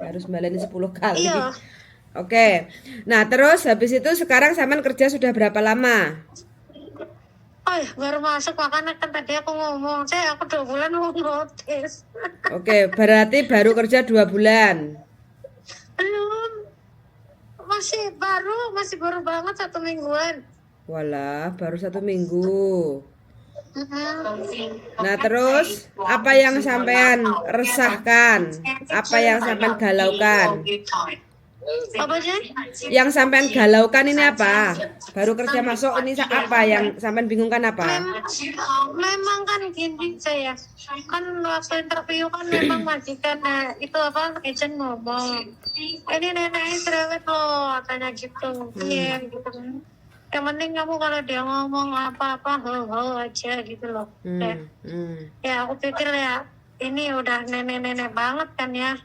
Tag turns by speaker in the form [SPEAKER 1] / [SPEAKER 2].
[SPEAKER 1] harus baleni 10 kali.
[SPEAKER 2] Iya.
[SPEAKER 1] Oke. Nah, terus habis itu sekarang sampean kerja sudah berapa lama?
[SPEAKER 2] Oh ya, baru masuk makanya kan tadi aku ngomong, aku 2 bulan mau notis.
[SPEAKER 1] Oke, berarti baru kerja 2 bulan.
[SPEAKER 2] Belum, masih baru banget 1 mingguan.
[SPEAKER 1] Walah, baru 1 minggu.
[SPEAKER 2] Mm-mm.
[SPEAKER 1] Nah, terus apa yang sampean resahkan? Apa yang sampean galaukan?
[SPEAKER 2] Apa sih?
[SPEAKER 1] Yang sampean galaukan ini apa? Baru kerja masuk ini apa yang sampean bingungkan apa?
[SPEAKER 2] Memang kan gini saya kan waktu interview kan memang majikan itu apa agent ngomong ini neneknya cerewet loh katanya gitu. Iya gitu. Yang penting kamu kalau dia ngomong apa-apa ho aja gitu loh.
[SPEAKER 1] Hmm, hmm.
[SPEAKER 2] Ya aku pikir ya ini udah nenek-nenek banget kan ya.